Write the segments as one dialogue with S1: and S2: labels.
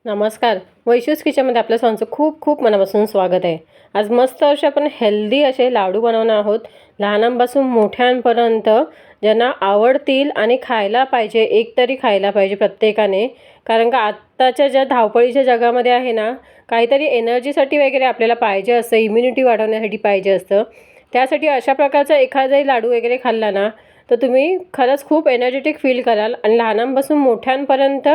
S1: नमस्कार. वैशूज किचनमध्ये आपल्या सर्वांचं खूप खूप मनापासून स्वागत आहे. आज मस्त असे आपण हेल्दी असे लाडू बनवणार आहोत. लहानांपासून मोठ्यांपर्यंत ज्यांना आवडतील आणि खायला पाहिजे, एक तरी खायला पाहिजे प्रत्येकाने. कारण का आत्ताच्या ज्या धावपळीच्या जगामध्ये आहे ना, काहीतरी एनर्जीसाठी वगैरे आपल्याला पाहिजे असतं, इम्युनिटी वाढवण्यासाठी पाहिजे असतं. त्यासाठी अशा प्रकारचा एखादाही लाडू वगैरे खाल्ला ना, तर तुम्ही खरंच खूप एनर्जेटिक फील कराल आणि लहानांपासून मोठ्यांपर्यंत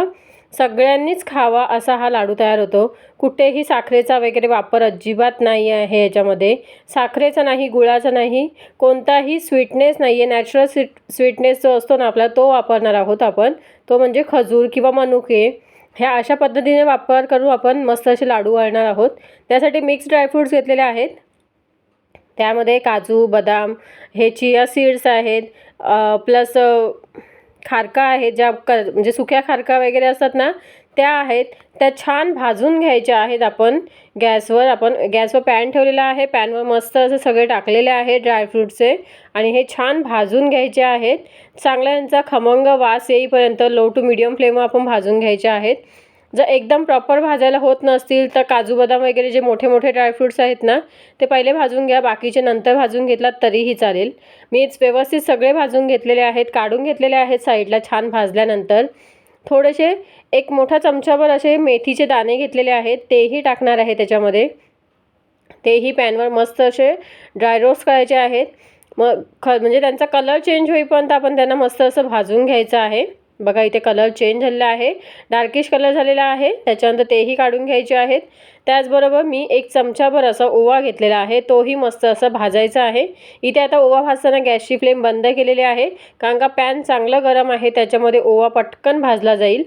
S1: सगळ्यांनीच खावा असा हा लाडू तयार होतो. कुठेही साखरेचा वगैरे वापर अजिबात नाही आहे याच्यामध्ये. साखरेचा नाही, गुळाचा नाही, कोणताही स्वीटनेस नाही आहे. नॅचरल स्वीटनेस जो असतो ना आपला, तो वापरणार आहोत आपण. तो म्हणजे खजूर किंवा मनुके. ह्या अशा पद्धतीने वापर करून आपण मस्त असे लाडू वळणार आहोत. त्यासाठी मिक्स ड्रायफ्रूट्स घेतलेले आहेत. त्यामध्ये काजू, बदाम, हे चिया सीड्स आहेत, प्लस खारका आहेत, ज्या म्हणजे सुक्या खारका वगैरे असतात ना, त्या आहेत. त्या छान भाजून घ्यायच्या आहेत. आपण गॅसवर पॅन ठेवलेला आहे. पॅनवर मस्त असे सगळे टाकलेले आहे ड्रायफ्रूटचे आणि हे छान भाजून घ्यायचे आहेत. चांगला यांचा खमंग वास येईपर्यंत लो टू मीडियम फ्लेमवर आपण भाजून घ्यायचे आहेत. जर एकदम प्रॉपर भाजायला होत नसतील तर काजू बदाम वगैरे जे मोठे मोठे ड्रायफ्रूट्स आहेत ना, ते पहिले भाजून घ्या, बाकीचे नंतर भाजून घेतलात तरीही चालेल. मी व्यवस्थित सगळे भाजून घेतलेले आहेत, काढून घेतलेले आहेत साईडला छान भाजल्यानंतर. थोडेसे एक मोठा चमचाभर असे मेथीचे दाणे घेतलेले आहेत, तेही टाकणार आहे त्याच्यामध्ये. तेही पॅनवर मस्त असे ड्राय रोस्ट करायचे आहेत. मग म्हणजे त्यांचा कलर चेंज होईपर्यंत आपण त्यांना मस्त असं भाजून घ्यायचं आहे. बघा इथे कलर चेंज झालेला आहे, डार्किश कलर झालेला आहे. त्याच्यानंतर तेही काढून घ्यायचे आहेत. त्याचबरोबर मी एक चमचाभर असा ओवा घेतलेला आहे, तोही मस्त असं भाजायचा आहे. इथे आता ओवा भाजताना गॅसची फ्लेम बंद केलेली आहे, कारण का पॅन चांगलं गरम आहे, त्याच्यामध्ये ओवा पटकन भाजला जाईल.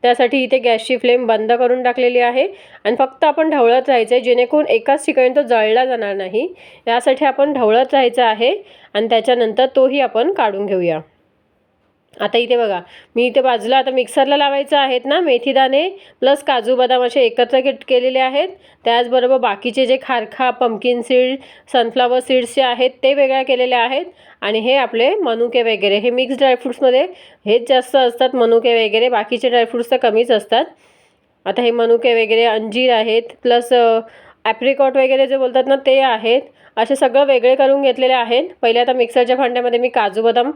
S1: त्यासाठी इथे गॅसची फ्लेम बंद करून टाकलेली आहे आणि फक्त आपण ढवळत राहायचं आहे, जेणेकरून एकाच ठिकाणी तो जळला जाणार नाही. यासाठी आपण ढवळत राहायचं आहे आणि त्याच्यानंतर तोही आपण काढून घेऊया. आता इथे बघा, मी इथे बाजूला आता मिक्सरला लावायचं आहेत ना, मेथीदाणे प्लस काजू बदाम असे एकत्र केलेले आहेत. त्याचबरोबर बाकीचे जे खारखा, पंपकिन सीड, सनफ्लावर सीड्स जे आहेत ते वेगळ्या केलेले आहेत आणि हे आपले मनुके वगैरे, हे मिक्स ड्रायफ्रूट्समध्ये हेच जास्त असतात मनुके वगैरे, बाकीचे ड्रायफ्रूट्स तर कमीच असतात. आता हे मनुके वगैरे, अंजीर आहेत, प्लस ॲप्रिकॉट वगैरे जे बोलतात ना ते आहेत. असे सगळं वेगळे करून घेतलेले आहेत. पहिले आता मिक्सरच्या भांड्यामध्ये मी काजू बदाम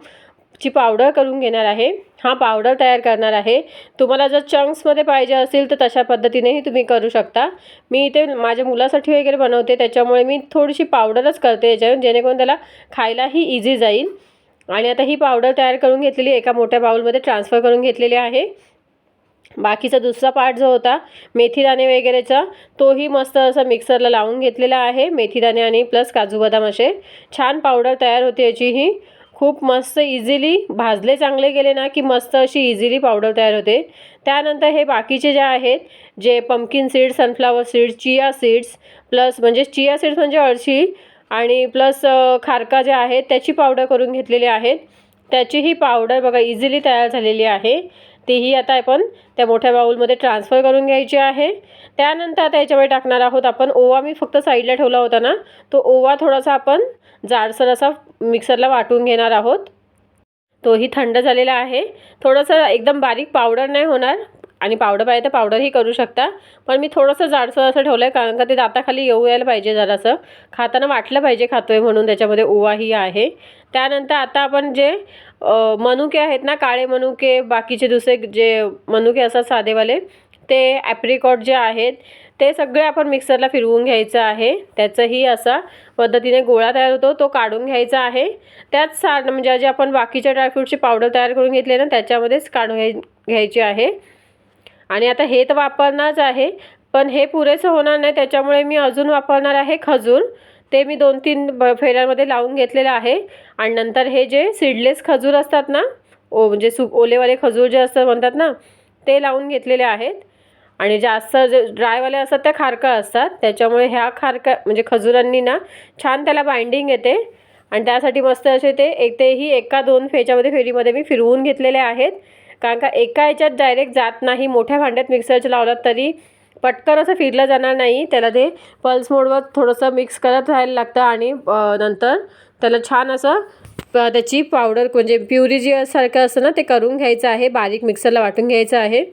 S1: ची पावडर करून घेणार आहे. हा पावडर तयार करणार आहे. तुम्हाला जर चंक्समध्ये पाहिजे असेल तर तशा पद्धतीनेही तुम्ही करू शकता. मी इथे माझ्या मुलासाठी वगैरे बनवते, त्याच्यामुळे मी थोडीशी पावडरच करते याच्यावर, जेणेकरून त्याला खायलाही इझी जाईल. आणि आता ही पावडर तयार करून घेतलेली एका मोठ्या बाउलमध्ये ट्रान्सफर करून घेतलेली आहे. बाकीचा दुसरा पार्ट जो होता मेथीदाणे वगैरेचा, तोही मस्त असा मिक्सरला लावून घेतलेला आहे. मेथीदाणे आणि प्लस काजू बदाम असे छान पावडर तयार होते याचीही. खूप मस्त इझिली भाजले चांगले गेले ना की मस्त अशी इझिली पावडर तयार होते. त्यानंतर हे बाकीचे जे आहेत, जे pumpkin seed, sunflower seed, chia seeds, plus म्हणजे चिया सीड्स म्हणजे अळशी आणि प्लस खारका जे आहेत त्याची पावडर करून घेतलेली आहेत. त्याचीही पावडर बघा इझिली तयार झालेली आहे. तीही आता आपण त्या मोठ्या बाउलमध्ये ट्रान्सफर करून घ्यायची आहे. त्यानंतर आता याच्यामध्ये टाकणार आहोत आपण ओवा. मी फक्त साईडला ठेवला होता ना, तो ओवा थोडासा आपण जाडसर असा मिक्सरला वाटून घेणार आहोत. तोही थंड झालेला आहे. थोडंसं एकदम बारीक पावडर नाही होणार आणि पावडर पाहिजे तर पावडरही करू शकता, पण मी थोडंसं जाडसर असं ठेवलं आहे, कारण का ते दाताखाली येऊ यायला पाहिजे, जरासं खाताना वाटलं पाहिजे खातोय म्हणून. त्याच्यामध्ये ओवाही आहे. त्यानंतर आता आपण जे मनुके आहेत ना, काळे मनुके, बाकीचे दुसरे जे मनुके असतात साधेवाले, ते ॲप्रिकॉट जे आहेत ते सगळे आपण मिक्सरला फिरवून घ्यायचं आहे. त्याचंही असा पद्धतीने गोळा तयार होतो, तो काढून घ्यायचा आहे. त्याच म्हणजे जे आपण बाकीच्या ड्रायफ्रूटची पावडर तयार करून घेतली ना, त्याच्यामध्येच काढून घ्यायची आहे. आणि आता हे तर वापरणारच आहे, पण हे पुरेसं होणार नाही, त्याच्यामुळे मी अजून वापरणार आहे खजूर. ते मी 2-3 फेऱ्यांमध्ये लावून घेतलेलं आहे. आणि नंतर हे जे सीडलेस खजूर असतात ना, म्हणजे ओलेवाले खजूर जे असतात म्हणतात ना, ते लावून घेतलेले आहेत. आणि जास्त जे ड्रायवाले असतात त्या खारका असतात, त्याच्यामुळे ह्या खारका म्हणजे खजुरांनी ना छान त्याला बाइंडिंग येते. आणि त्यासाठी मस्त असे तेही 1-2 फेरीमध्ये मी फिरवून घेतलेले आहेत, कारण का एका ह्याच्यात डायरेक्ट जात नाही. मोठ्या भांड्यात मिक्सरच्या लावलात तरी पटकन असं फिरलं जाणार नाही. त्याला ते पल्स मोडवर थोडंसं मिक्स करत राहायला लागतं आणि नंतर त्याला छान असं त्याची पावडर म्हणजे प्युरी जी सारखं असतं ना, ते करून घ्यायचं आहे. बारीक मिक्सरला वाटून घ्यायचं आहे.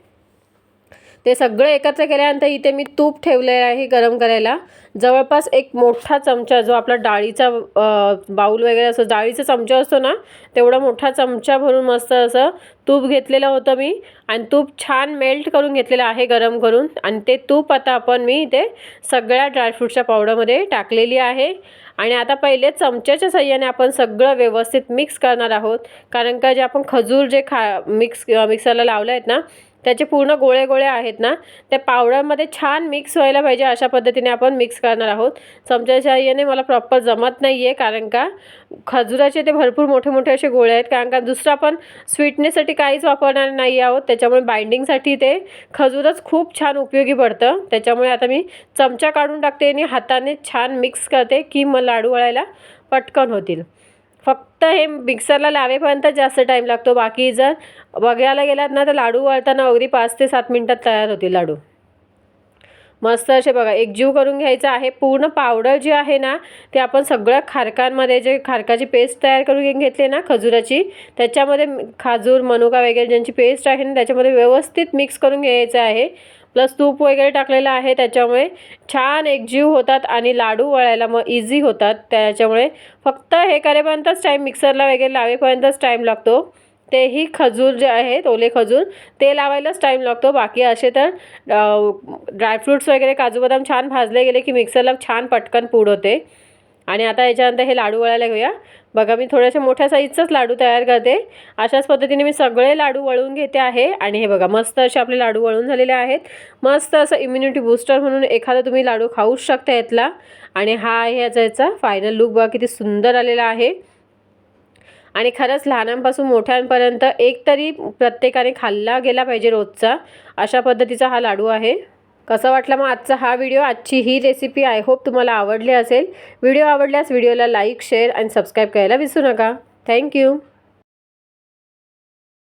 S1: ते सगळं एकत्र केल्यानंतर इथे मी तूप ठेवलेलं आहे गरम करायला. जवळपास एक मोठा चमचा, जो आपला डाळीचा बाउल वगैरे असं डाळीचा चमचा असतो ना, तेवढा मोठा चमचा भरून मस्त असं तूप घेतलेलं होतं मी. आणि तूप छान मेल्ट करून घेतलेलं आहे गरम करून. आणि ते तूप आता मी इथे सगळ्या ड्रायफ्रूटच्या पावडरमध्ये टाकलेली आहे. आणि आता पहिले चमच्याच्या साहाय्याने आपण सगळं व्यवस्थित मिक्स करणार आहोत. कारण का जे आपण खजूर जे मिक्सरला लावले आहेत ना, त्याचे पूर्ण गोळे गोळे आहेत ना, त्या पावडरमध्ये छान मिक्स व्हायला पाहिजे, अशा पद्धतीने आपण मिक्स करणार आहोत. चमच्याच्या साहाय्याने मला प्रॉपर जमत नाही आहे, कारण का खजुराचे ते भरपूर मोठे मोठे असे गोळे आहेत. कारण का दुसरं आपण स्वीटनेससाठी काहीच वापरणार नाही आहोत, त्याच्यामुळे बाइंडिंगसाठी ते खजूरच खूप छान उपयोगी पडतं. त्याच्यामुळे आता मी चमचा काढून टाकते आणि हाताने छान मिक्स करते, की मग लाडू वळायला पटकन होतील. फक्त हे मिक्सरला लावेपर्यंत जास्त टाईम लागतो. बाकी जर बघायला गेलात ना, तर लाडू वळताना अगदी 5 ते 7 मिनिटात तयार होतील लाडू. मस्त असे बघा एकजीव करून घ्यायचं आहे. पूर्ण पावडर जी आहे ना, ते आपण सगळ्या खारकांमध्ये, जे खारकाची पेस्ट तयार करून घेतली ना खजुराची, त्याच्यामध्ये खजूर मनुका वगैरे ज्यांची पेस्ट आहे ना, त्याच्यामध्ये व्यवस्थित मिक्स करून घ्यायचं आहे. प्लस तूप वगैरे टाकलेलं आहे, त्याच्यामुळे छान एकजीव होतात आणि लाडू वळायला मग इझी होतात. त्याच्यामुळे फक्त हे करेपर्यंतच टाईम, मिक्सरला वगैरे लावेपर्यंतच टाईम लागतो. तेही खजूर जे आहेत, ओले खजूर, ते लावायलाच टाईम लागतो. बाकी असे तर ड्रायफ्रूट्स वगैरे काजू बदाम छान भाजले गेले की मिक्सरला छान पटकन पूड होते. आणि आता याच्यानंतर हे लाडू वळायला घेऊया. बघा मी थोड्याशा मोठ्या साईजचाच लाडू तयार करते. अशाच पद्धतीने मी सगळे लाडू वळून घेते आहे. आणि हे बघा मस्त असे आपले लाडू वळून झालेले आहेत. मस्त असं इम्युनिटी बूस्टर म्हणून एखादा तुम्ही लाडू खाऊच शकता यातला. आणि हा आहे याचा फायनल लुक. बघा किती सुंदर आलेला आहे. आणि खरंच लहानांपासून मोठ्यांपर्यंत एक तरी प्रत्येकाने खाल्ला गेला पाहिजे रोजचा, अशा पद्धतीचा हा लाडू आहे. कसा वाटला मग आजचा हा व्हिडिओ, आजची ही रेसिपी? आय होप तुम्हाला आवडली असेल. व्हिडिओ आवडल्यास व्हिडिओला लाईक, शेअर आणि सबस्क्राईब करायला विसरू नका. थँक्यू.